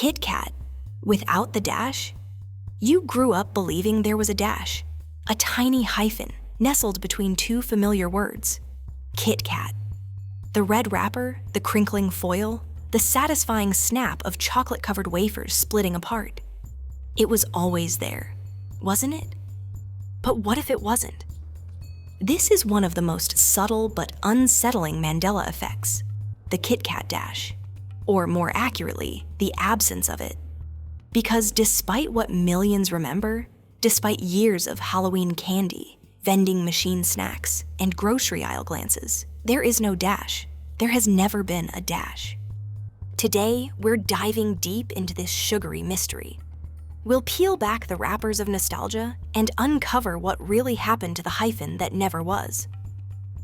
Kit Kat, without the dash? You grew up believing there was a dash, a tiny hyphen nestled between two familiar words. Kit Kat. The red wrapper, the crinkling foil, the satisfying snap of chocolate-covered wafers splitting apart. It was always there, wasn't it? But what if it wasn't? This is one of the most subtle but unsettling Mandela effects, the Kit Kat dash, or more accurately, the absence of it. Because despite what millions remember, despite years of Halloween candy, vending machine snacks, and grocery aisle glances, there is no dash. There has never been a dash. Today, we're diving deep into this sugary mystery. We'll peel back the wrappers of nostalgia and uncover what really happened to the hyphen that never was.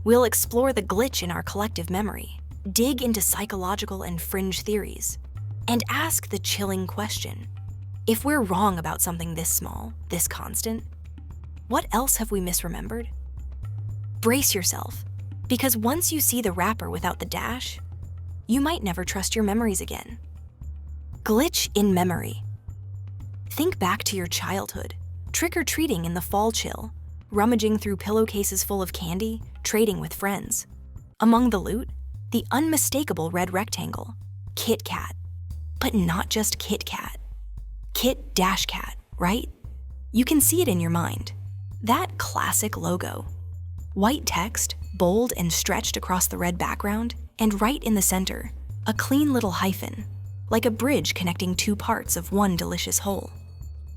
We'll explore the glitch in our collective memory, dig into psychological and fringe theories, and ask the chilling question: if we're wrong about something this small, this constant, what else have we misremembered? Brace yourself, because once you see the wrapper without the dash, you might never trust your memories again. Glitch in memory. Think back to your childhood, trick-or-treating in the fall chill, rummaging through pillowcases full of candy, trading with friends. Among the loot, the unmistakable red rectangle, Kit Kat. But not just Kit Kat. Kit-Kat, right? You can see it in your mind. That classic logo. White text, bold and stretched across the red background, and right in the center, a clean little hyphen, like a bridge connecting two parts of one delicious whole.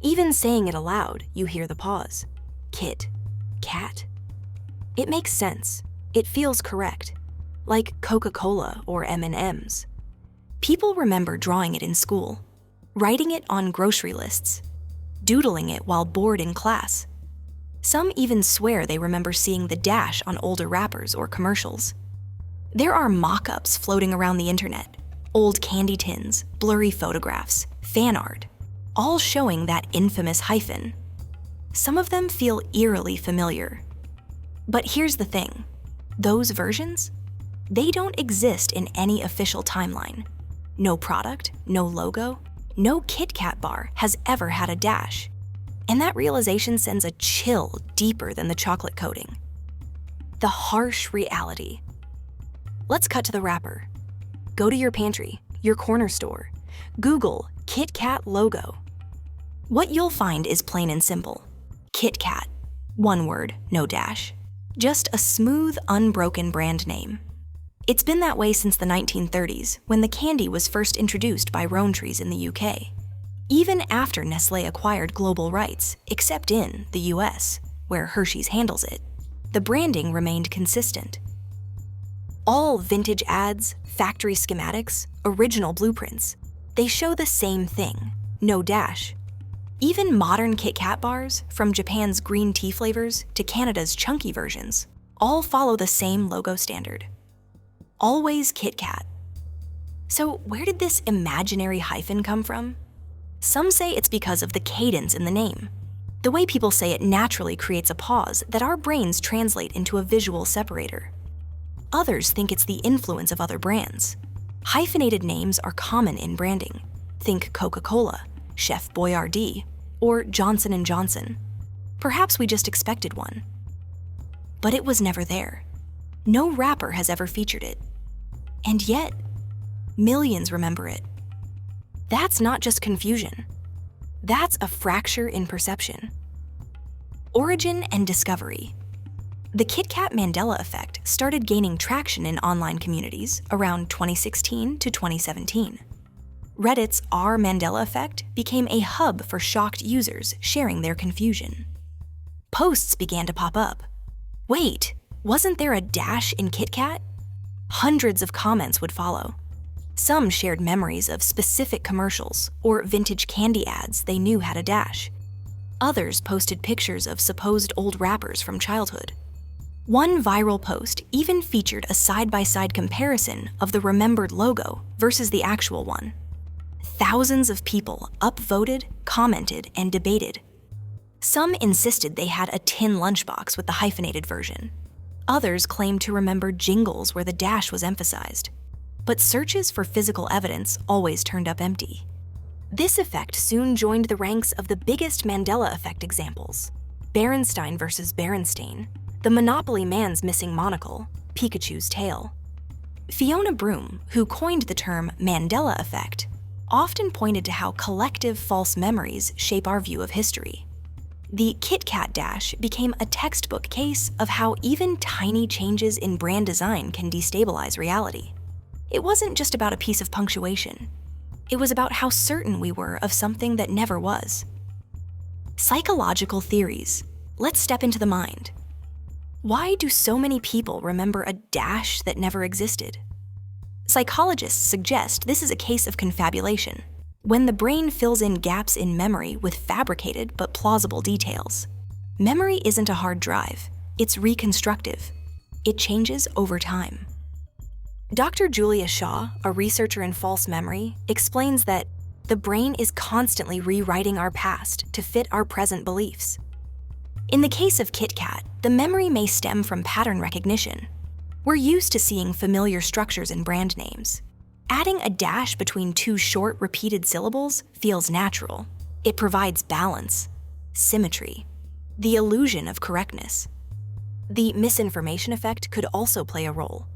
Even saying it aloud, you hear the pause. Kit, Kat. It makes sense. It feels correct. Like Coca-Cola or M&Ms. People remember drawing it in school, writing it on grocery lists, doodling it while bored in class. Some even swear they remember seeing the dash on older wrappers or commercials. There are mock-ups floating around the internet, old candy tins, blurry photographs, fan art, all showing that infamous hyphen. Some of them feel eerily familiar. But here's the thing, those versions, they don't exist in any official timeline. No product, no logo, no Kit Kat bar has ever had a dash. And that realization sends a chill deeper than the chocolate coating. The harsh reality. Let's cut to the wrapper. Go to your pantry, your corner store. Google Kit Kat logo. What you'll find is plain and simple. Kit Kat. One word, no dash. Just a smooth, unbroken brand name. It's been that way since the 1930s, when the candy was first introduced by Rowntrees in the UK. Even after Nestlé acquired global rights, except in the US, where Hershey's handles it, the branding remained consistent. All vintage ads, factory schematics, original blueprints, they show the same thing, no dash. Even modern Kit Kat bars, from Japan's green tea flavors to Canada's chunky versions, all follow the same logo standard. Always Kit Kat. So where did this imaginary hyphen come from? Some say it's because of the cadence in the name. The way people say it naturally creates a pause that our brains translate into a visual separator. Others think it's the influence of other brands. Hyphenated names are common in branding. Think Coca-Cola, Chef Boyardee, or Johnson & Johnson. Perhaps we just expected one. But it was never there. No wrapper has ever featured it. And yet, millions remember it. That's not just confusion. That's a fracture in perception. Origin and discovery. The Kit-Kat Mandela Effect started gaining traction in online communities around 2016 to 2017. Reddit's R Mandela Effect became a hub for shocked users sharing their confusion. Posts began to pop up. Wait, wasn't there a dash in Kit Kat? Hundreds of comments would follow. Some shared memories of specific commercials or vintage candy ads they knew had a dash. Others posted pictures of supposed old wrappers from childhood. One viral post even featured a side-by-side comparison of the remembered logo versus the actual one. Thousands of people upvoted, commented, and debated. Some insisted they had a tin lunchbox with the hyphenated version. Others claimed to remember jingles where the dash was emphasized. But searches for physical evidence always turned up empty. This effect soon joined the ranks of the biggest Mandela Effect examples: Berenstain versus Berenstain, the Monopoly man's missing monocle, Pikachu's tail. Fiona Broome, who coined the term Mandela Effect, often pointed to how collective false memories shape our view of history. The Kit-Kat dash became a textbook case of how even tiny changes in brand design can destabilize reality. It wasn't just about a piece of punctuation. It was about how certain we were of something that never was. Psychological theories. Let's step into the mind. Why do so many people remember a dash that never existed? Psychologists suggest this is a case of confabulation, when the brain fills in gaps in memory with fabricated but plausible details. Memory isn't a hard drive, it's reconstructive. It changes over time. Dr. Julia Shaw, a researcher in false memory, explains that the brain is constantly rewriting our past to fit our present beliefs. In the case of Kit-Kat, the memory may stem from pattern recognition. We're used to seeing familiar structures in brand names. Adding a dash between two short, repeated syllables feels natural. It provides balance, symmetry, the illusion of correctness. The misinformation effect could also play a role.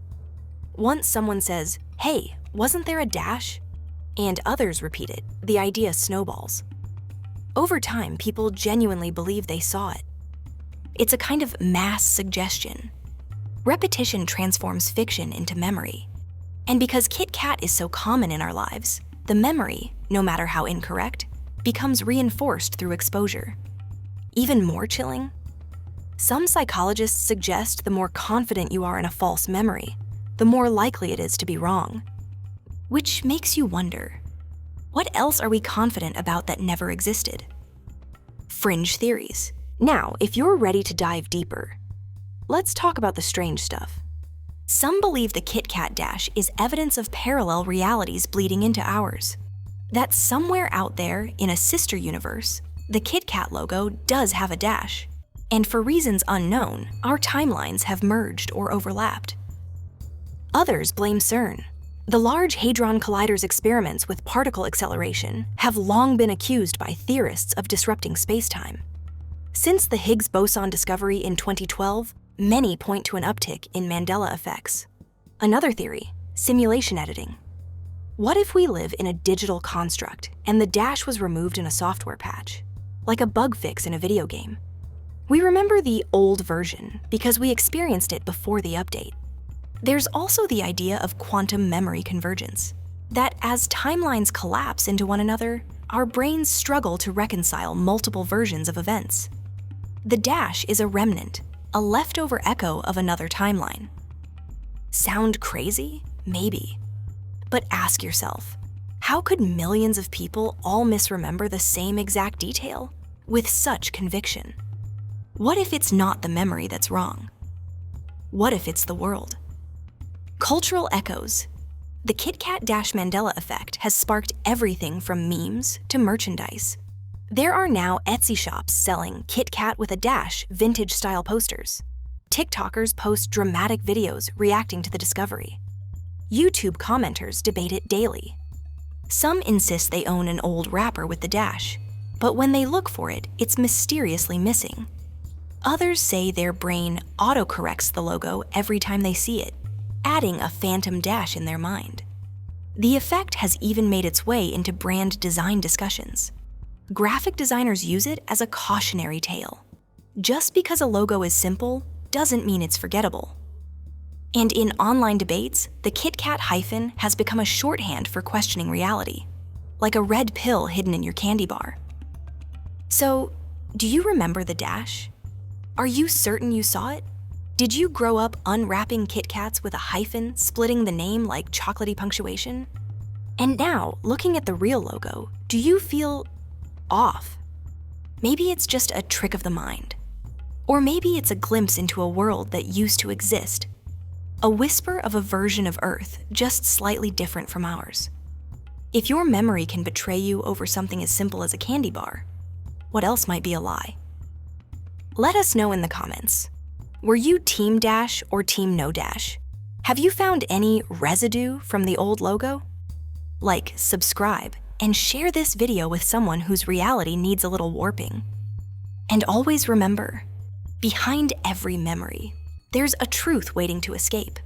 Once someone says, "Hey, wasn't there a dash?" and others repeat it, the idea snowballs. Over time, people genuinely believe they saw it. It's a kind of mass suggestion. Repetition transforms fiction into memory. And because Kit-Kat is so common in our lives, the memory, no matter how incorrect, becomes reinforced through exposure. Even more chilling? Some psychologists suggest the more confident you are in a false memory, the more likely it is to be wrong. Which makes you wonder, what else are we confident about that never existed? Fringe theories. Now, if you're ready to dive deeper, let's talk about the strange stuff. Some believe the Kit-Kat dash is evidence of parallel realities bleeding into ours. That somewhere out there in a sister universe, the Kit-Kat logo does have a dash. And for reasons unknown, our timelines have merged or overlapped. Others blame CERN. The Large Hadron Collider's experiments with particle acceleration have long been accused by theorists of disrupting spacetime. Since the Higgs boson discovery in 2012, many point to an uptick in Mandela effects. Another theory, simulation editing. What if we live in a digital construct and the dash was removed in a software patch, like a bug fix in a video game? We remember the old version because we experienced it before the update. There's also the idea of quantum memory convergence, that as timelines collapse into one another, our brains struggle to reconcile multiple versions of events. The dash is a remnant, a leftover echo of another timeline. Sound crazy? Maybe. But ask yourself, how could millions of people all misremember the same exact detail with such conviction? What if it's not the memory that's wrong? What if it's the world? Cultural echoes. The Kit-Kat Mandela Effect has sparked everything from memes to merchandise. There are now Etsy shops selling Kit-Kat with a dash vintage-style posters. TikTokers post dramatic videos reacting to the discovery. YouTube commenters debate it daily. Some insist they own an old wrapper with the dash, but when they look for it, it's mysteriously missing. Others say their brain autocorrects the logo every time they see it, adding a phantom dash in their mind. The effect has even made its way into brand design discussions. Graphic designers use it as a cautionary tale. Just because a logo is simple doesn't mean it's forgettable. And in online debates, the Kit-Kat hyphen has become a shorthand for questioning reality, like a red pill hidden in your candy bar. So, do you remember the dash? Are you certain you saw it? Did you grow up unwrapping Kit-Kats with a hyphen splitting the name like chocolatey punctuation? And now, looking at the real logo, do you feel off? Maybe it's just a trick of the mind. Or maybe it's a glimpse into a world that used to exist. A whisper of a version of Earth, just slightly different from ours. If your memory can betray you over something as simple as a candy bar, what else might be a lie? Let us know in the comments. Were you Team Dash or Team No Dash? Have you found any residue from the old logo? Like, subscribe, and share this video with someone whose reality needs a little warping. And always remember, behind every memory, there's a truth waiting to escape.